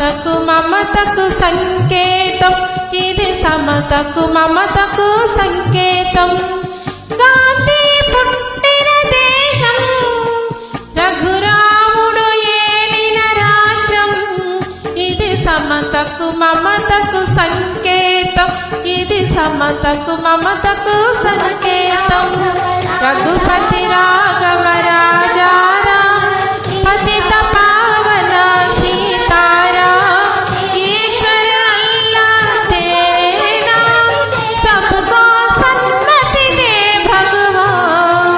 సమతకు మమతకు సంకేతం, ఇది సమతకు మమతకు సంకేతం. గాంధీ పుట్టిన దేశం, రఘురాముడు ఏలిన రాజ్యం, ఇది సమతకు మమతకు సంకేతం, ఇది సమతకు మమతకు సంకేతం. రఘుపతి రాఘవ రాజారాం, పతిత పావన సీతారాం, ఈశ్వర అల్లాహ్ तेरे नाम, सबको सन्मति दे भगवान.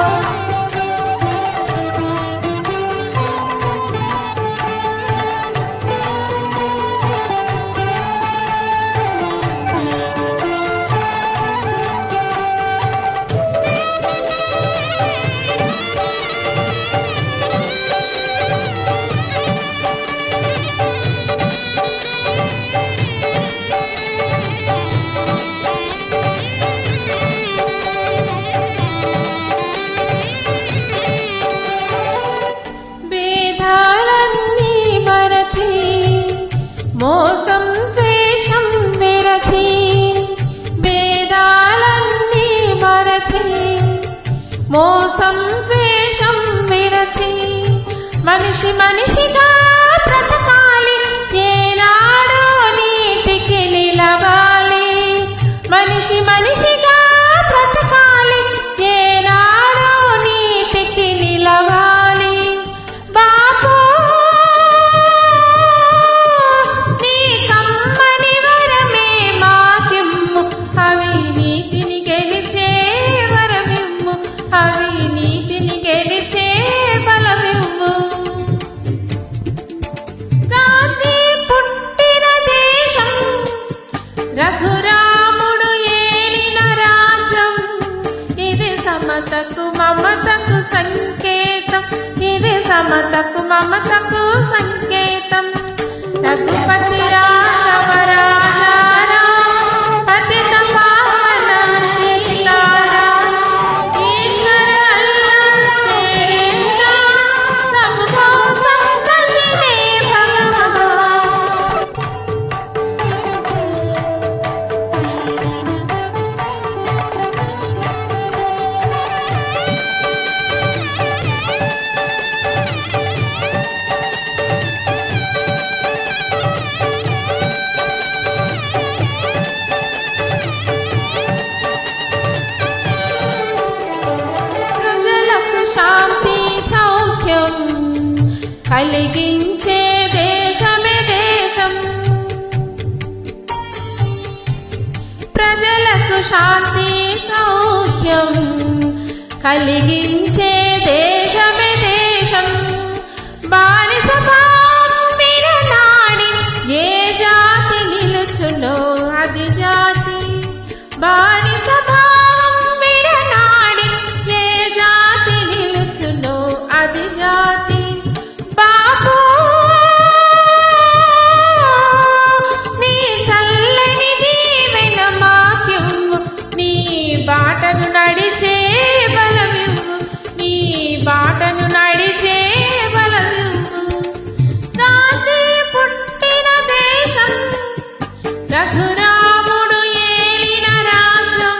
మోసం ద్వేషం విరచి, భేదాలన్నీ మరచి, మోసం ద్వేషం విరచి, మనిషి మనిషిగా బ్రతకాలి, ఏనాడో నీతికి నిలవాలి. మనిషి మనిషిగా బ్రతకాలి, ఏనాడో నీతికి నిలవాలి. బాపూ అవి నీతిని గెలిచే బలమివ్వు. గాంధీ పుట్టిన దేశం, రఘురాముడు ఏలిన రాజ్యం, ఇది సమతకు మమతకు సంకేతం, ఇది సమతకు మమతకు సంకేతం. రఘుపతి రాఘవ రాజారాం, పతిత పావన సీతారాం, ఈశ్వర అల్లాహ్ तेरे नाम, सबको सन्मति दे भगवान. శాంతి సౌఖ్యం కలిగించే దేశమే దేశం, ప్రజలకు శాంతి సౌఖ్యం కలిగించే దేశమే దేశం. బానిస భావం విడనాడి ఏ జాతి నిలుచునో అది జాతి, బానిస భావం విడనాడి ఏ జాతి నిలుచునో అది జాతి. బాపూ నీ చల్లని దీవెన మాకివ్వు, నీ బాటను నడిచే బలమివ్వు, నీ బాటను నడిచే బలమివ్వు. గాంధీ పుట్టిన దేశం, రఘురాముడు ఏలిన రాజ్యం,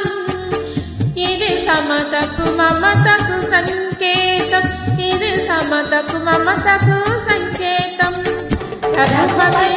ఇది సమతకు మమతకు సంకేతం, ఇది సమతకు మమతకు సంకేతం. రఘుపతి